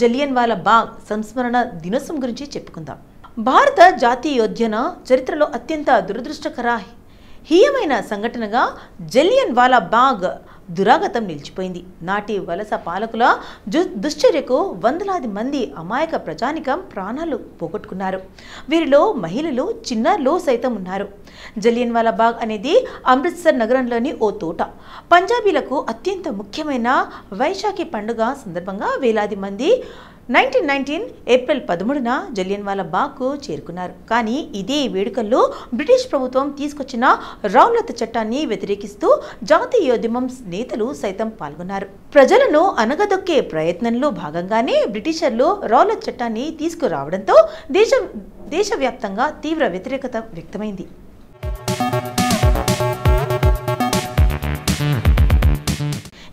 జలియన్వాలా బాగ్ సంస్మరణ దినోత్సవం గురించి చెప్పుకుందాం. భారత జాతీయోద్యమ చరిత్రలో అత్యంత దురదృష్టకర హీయమైన సంఘటనగా జలియన్వాలా బాగ్ దురాగతం నిలిచిపోయింది. నాటి వలస పాలకుల దుశ్చర్యకు వందలాది మంది అమాయక ప్రజానికం ప్రాణాలు పోగొట్టుకున్నారు. వీరిలో మహిళలు, చిన్నారులు సైతం ఉన్నారు. జలియన్వాలా బాగ్ అనేది అమృత్సర్ నగరంలోని ఓ తోట. పంజాబీలకు అత్యంత ముఖ్యమైన వైశాఖి పండుగ సందర్భంగా వేలాది మంది 1919 ఏప్రిల్ 13న జలియన్వాలా బాగ్కు చేరుకున్నారు. కానీ ఇదే వేడుకల్లో బ్రిటిష్ ప్రభుత్వం తీసుకొచ్చిన రౌలత్ చట్టాన్ని వ్యతిరేకిస్తూ జాతీయోద్యమం నేతలు సైతం పాల్గొన్నారు. ప్రజలను అనగదొక్కే ప్రయత్నంలో భాగంగానే బ్రిటిషర్లు రౌలత్ చట్టాన్ని తీసుకురావడంతో దేశవ్యాప్తంగా తీవ్ర వ్యతిరేకత వ్యక్తమైంది.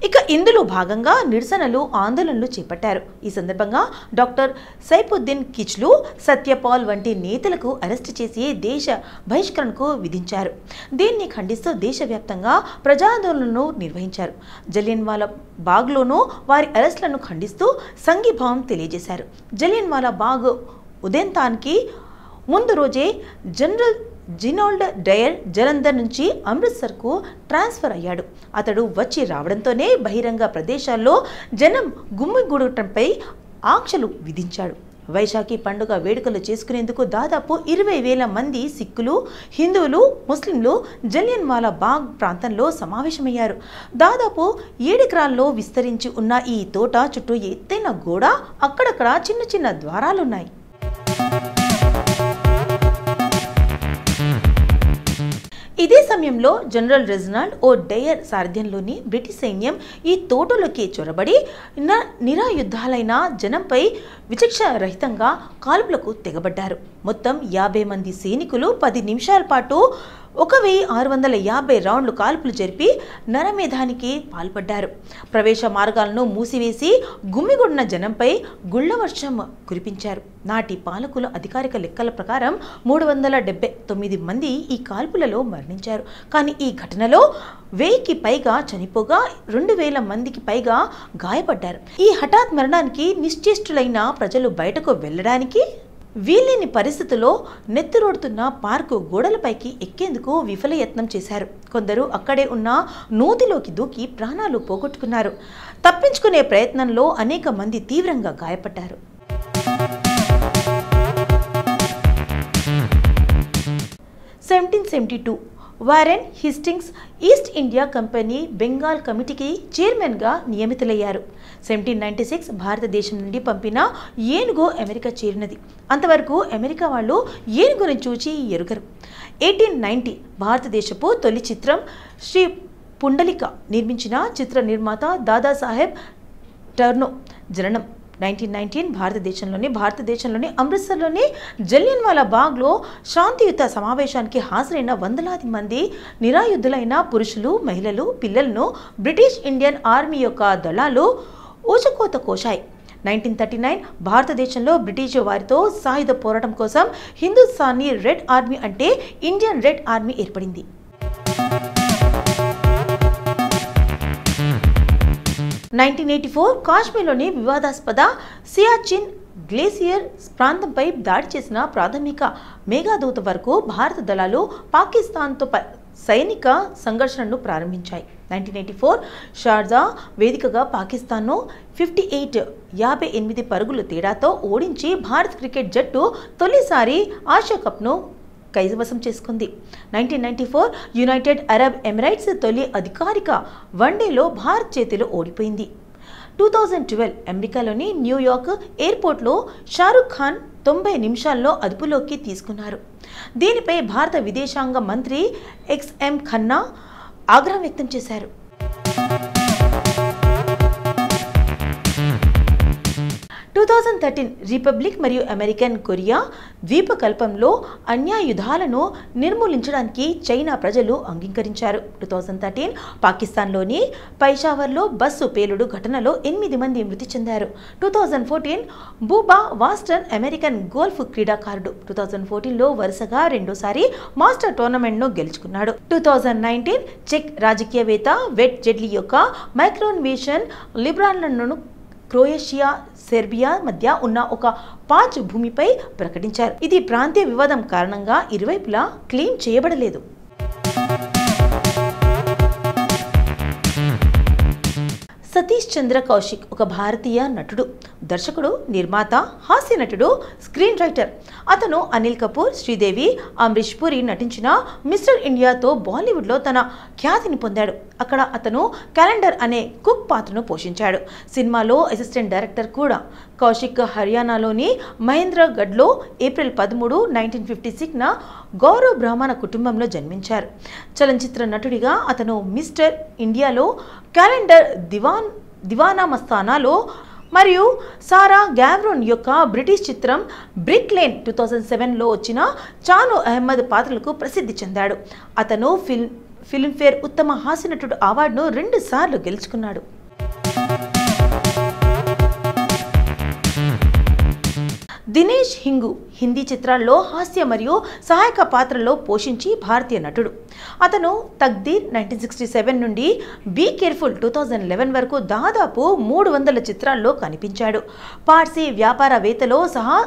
ఇక ఇందులో భాగంగా నిరసనలు, ఆందోళనలు చేపట్టారు. ఈ సందర్భంగా డాక్టర్ సైఫుద్దీన్ కిచ్లు, సత్యపాల్ వంటి నేతలకు అరెస్టు చేసి దేశ బహిష్కరణకు విధించారు. దీన్ని ఖండిస్తూ దేశవ్యాప్తంగా ప్రజాందోళనలు నిర్వహించారు. జలియన్వాలా బాగ్లోనూ వారి అరెస్టులను ఖండిస్తూ సంఘీభావం తెలియజేశారు. జలియన్వాలా బాగ్ ఉదంతానికి ముందు రోజే జనరల్ జినోల్డ్ డయర్ జలంధర్ నుంచి అమృత్సర్కు ట్రాన్స్ఫర్ అయ్యాడు. అతడు వచ్చి రావడంతోనే బహిరంగ ప్రదేశాల్లో జనం గుమ్మిగూడటంపై ఆంక్షలు విధించాడు. వైశాఖి పండుగ వేడుకలు చేసుకునేందుకు దాదాపు 20,000 మంది సిక్కులు, హిందువులు, ముస్లింలు జలియన్వాలా బాగ్ ప్రాంతంలో సమావేశమయ్యారు. దాదాపు 7 ఎకరాల్లో విస్తరించి ఉన్న ఈ తోట చుట్టూ ఎత్తైన గోడ, అక్కడక్కడ చిన్న చిన్న ద్వారాలున్నాయి. ఇదే సమయంలో జనరల్ రెజినాల్డ్ ఓ డయర్ సారథ్యంలోని బ్రిటిష్ సైన్యం ఈ తోటలోకి చొరబడి నిరాయుద్ధాలైన జనంపై విచక్షణరహితంగా కాల్పులకు తెగబడ్డారు. మొత్తం 50 మంది సైనికులు 10 నిమిషాల పాటు 1650 రౌండ్లు కాల్పులు జరిపి నరమేధానికి పాల్పడ్డారు. ప్రవేశ మార్గాలను మూసివేసి గుమ్మిగూడిన జనంపై గుళ్లవర్షం కురిపించారు. నాటి పాలకుల అధికారిక లెక్కల ప్రకారం 379 మంది ఈ కాల్పులలో మరణించారు. కానీ ఈ ఘటనలో 1000కి పైగా చనిపోగా 2000 మందికి పైగా గాయపడ్డారు. ఈ హఠాత్ మరణానికి నిశ్చేష్టులైన ప్రజలు బయటకు వెళ్లడానికి వీలేని పరిస్థితుల్లో నెత్తురోడుతున్న పార్కు గోడలపైకి ఎక్కేందుకు విఫలయత్నం చేశారు. కొందరు అక్కడే ఉన్న నూతిలోకి దూకి ప్రాణాలు పోగొట్టుకున్నారు. తప్పించుకునే ప్రయత్నంలో అనేక మంది తీవ్రంగా గాయపడ్డారు. 1772 Warren Hastings East India Company Bengal కమిటీకి చైర్మన్గా నియమితులయ్యారు. 1796 భారతదేశం నుండి పంపిన ఏనుగు అమెరికా చేరినది. అంతవరకు అమెరికా వాళ్ళు ఏనుగును చూచి ఎరుగరు. 1890 భారతదేశపు తొలి చిత్రం శ్రీ పుండలిక నిర్మించిన చిత్ర నిర్మాత దాదాసాహెబ్ టర్నో జననం. 1919 భారతదేశంలోని అమృత్సర్లోని జలియన్వాలా బాగ్లో శాంతియుత సమావేశానికి హాజరైన వందలాది మంది నిరాయుద్ధులైన పురుషులు, మహిళలు, పిల్లలను బ్రిటిష్ ఇండియన్ ఆర్మీ యొక్క దళాలు ఊచకోత కోశాయి. 1939 భారతదేశంలో బ్రిటిష్ వారితో సాయుధ పోరాటం కోసం హిందుస్థానీ రెడ్ ఆర్మీ అంటే ఇండియన్ రెడ్ ఆర్మీ ఏర్పడింది. 1984 కాశ్మీర్లోని వివాదాస్పద సియాచిన్ గ్లేసియర్ ప్రాంతంపై దాడి చేసిన ప్రాథమిక మేఘదూత వరకు భారత దళాలు పాకిస్తాన్తో సైనిక సంఘర్షణను ప్రారంభించాయి. 1984 షార్జా వేదికగా పాకిస్తాన్ను 58 పరుగుల తేడాతో ఓడించి భారత్ క్రికెట్ జట్టు తొలిసారి ఆసియా కప్ను కైవసం చేసుకుంది. 1994 యునైటెడ్ అరబ్ ఎమిరేట్స్ తొలి అధికారిక వన్డేలో భారత్ చేతిలో ఓడిపోయింది. 2012 అమెరికాలోని న్యూయార్క్ ఎయిర్పోర్ట్లో షారుఖ్ ఖాన్ 90 నిమిషాల్లో అదుపులోకి తీసుకున్నారు. దీనిపై భారత విదేశాంగ మంత్రి XM ఖన్నా ఆగ్రహం వ్యక్తం చేశారు. 2013 రిపబ్లిక్ మరియు అమెరికన్ కొరియా ద్వీపకల్పంలో అణ్వాయుధాలను నిర్మూలించడానికి చైనా ప్రజలు అంగీకరించారు. 2013 పాకిస్తాన్లోని పైషావర్లో బస్సు పేలుడు ఘటనలో 8 మంది మృతి చెందారు. 2014 బూబా వాస్టన్ అమెరికన్ గోల్ఫ్ క్రీడాకారుడు 2014లో వరుసగా రెండోసారి మాస్టర్ టోర్నమెంట్ను గెలుచుకున్నాడు. 2019 చెక్ రాజకీయవేత్త వెట్ జెడ్లీ యొక్క మైక్రోన్వేషన్ లిబ్రాలను క్రొయేషియా, సెర్బియా మధ్య ఉన్న ఒక పాచ్ భూమిపై ప్రకటించారు. ఇది ప్రాంతీయ వివాదం కారణంగా ఇరువైపులా క్లెయిమ్ చేయబడలేదు. సతీష్ చంద్ర కౌశిక్ ఒక భారతీయ నటుడు, దర్శకుడు, నిర్మాత, హాస్య నటుడు, స్క్రీన్ రైటర్. అతను అనిల్ కపూర్, శ్రీదేవి, అమరీష్ పూరి నటించిన మిస్టర్ ఇండియాతో బాలీవుడ్లో తన ఖ్యాతిని పొందాడు. అక్కడ అతను క్యాలెండర్ అనే కుక్ పాత్రను పోషించాడు. సినిమాలో అసిస్టెంట్ డైరెక్టర్ కూడా. కౌశిక్ హర్యానాలోని మహేంద్రగఢ్లో ఏప్రిల్ 13, 1956న గౌరవ్ బ్రాహ్మణ కుటుంబంలో జన్మించారు. చలనచిత్ర నటుడిగా అతను మిస్టర్ ఇండియాలో, క్యాలెండర్, దివానా మస్తానాలో మరియు సారా గ్యావ్రోన్ యొక్క బ్రిటిష్ చిత్రం బ్రిక్ లేన్ 2007లో వచ్చిన చాను అహ్మద్ పాత్రలకు ప్రసిద్ధి చెందాడు. అతను ఫిల్మ్ఫేర్ ఉత్తమ హాస్య నటుడు అవార్డును 2 సార్లు గెలుచుకున్నాడు. దినేష్ హింగు హిందీ చిత్రాల్లో హాస్య మరియు సహాయక పాత్రల్లో పోషించి భారతీయ నటుడు. అతను తక్దీర్ 1967 నుండి బీ కేర్ఫుల్ 2011 వరకు దాదాపు 300 చిత్రాల్లో కనిపించాడు. పార్సీ వ్యాపారవేత్తలో సహా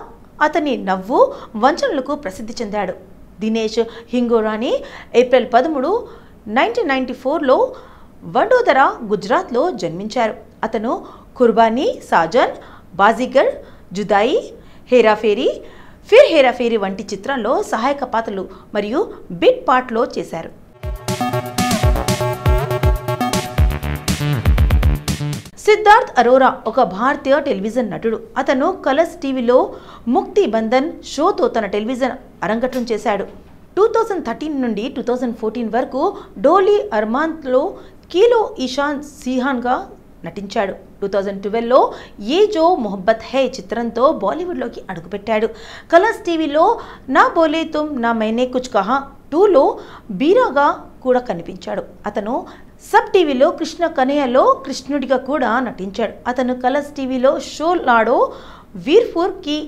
అతని నవ్వు, వంచనలకు ప్రసిద్ధి చెందాడు. దినేష్ హింగోరాని ఏప్రిల్ 13, 1994లో వడోదరా, గుజరాత్లో జన్మించారు. అతను కుర్బానీ, సాజన్, బాజీగర్, జుదాయి, హేరాఫేరీ, ఫిర్ హేరాఫేరీ వంటి చిత్రాల్లో సహాయక పాత్రలు మరియు బిట్ పార్ట్లో చేశారు. సిద్ధార్థ్ అరోరా ఒక భారతీయ టెలివిజన్ నటుడు. అతను కలర్స్ టీవీలో ముక్తి బంధన్ షోతో తన టెలివిజన్ అరంగేట్రం చేశాడు. 2013 నుండి 2014 వరకు డోలీ అర్మాన్లో కీలో ఈశాన్ సిహాన్గా నటించాడు. 2012లో ఏ జో మొహబ్బత్ హై చిత్రంతో బాలీవుడ్లోకి అడుగుపెట్టాడు. కలర్స్ టీవీలో నా బోలే తుమ్ నా మైనే కుచ్ కహా 2లో బీరాగా కూడా కనిపించాడు. అతను సబ్ టీవీలో కృష్ణ కనయ్యలో కృష్ణుడిగా కూడా నటించాడు. అతను కలర్స్ టీవీలో షో లాడో వీర్పూర్ కి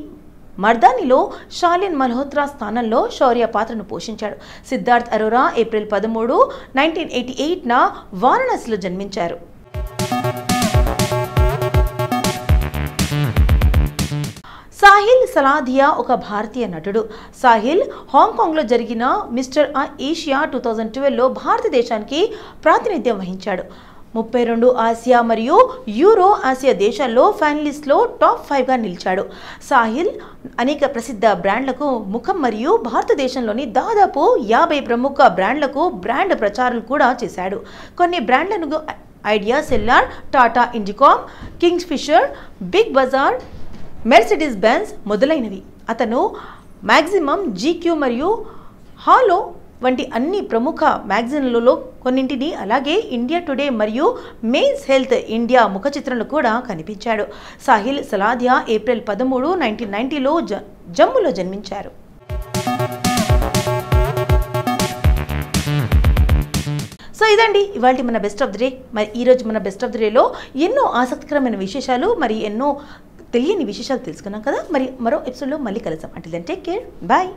మర్దానిలో షాలిన్ మల్హోత్రా స్థానంలో శౌర్య పాత్రను పోషించాడు. సిద్ధార్థ్ అరోరా ఏప్రిల్ 13, 1988న వారణాసిలో జన్మించారు. సాహిల్ సలాధియా ఒక భారతీయ నటుడు. సాహిల్ హాంకాంగ్లో జరిగిన మిస్టర్ ఏషియా 2012లో భారతదేశానికి ప్రాతినిధ్యం వహించాడు. 32 ఆసియా మరియు యూరో ఆసియా దేశాల్లో ఫైనలిస్ట్లో టాప్ 5గా నిలిచాడు. సాహిల్ అనేక ప్రసిద్ధ బ్రాండ్లకు ముఖం మరియు భారతదేశంలోని దాదాపు 50 ప్రముఖ బ్రాండ్లకు బ్రాండ్ ప్రచారాలు కూడా చేశాడు. కొన్ని బ్రాండ్లను Idea Cellular, Tata Indicom, Kingfisher, Big Bazaar, Mercedes Benz మొదలైనవి. అతను మ్యాక్సిమం, జీక్యూ మరియు హాలో వంటి అన్ని ప్రముఖ మ్యాగజైన్లలో కొన్నింటిని, అలాగే ఇండియా టుడే మరియు మెయిన్స్ హెల్త్ ఇండియా ముఖ చిత్రంలో కూడా కనిపించాడు. సాహిల్ సలాధియా ఏప్రిల్ 13, 1990లో జమ్మూలో జన్మించారు. సో ఇదండి ఇవాళ మన బెస్ట్ ఆఫ్ ది డే. మరి ఈరోజు మన బెస్ట్ ఆఫ్ ది డేలో ఎన్నో ఆసక్తికరమైన విశేషాలు, మరి ఎన్నో తెలియని విశేషాలు తెలుసుకున్నాం కదా. మరి మరో ఎపిసోడ్లో మళ్ళీ కలుద్దాం. అంటే దెన్ టేక్ కేర్, బాయ్.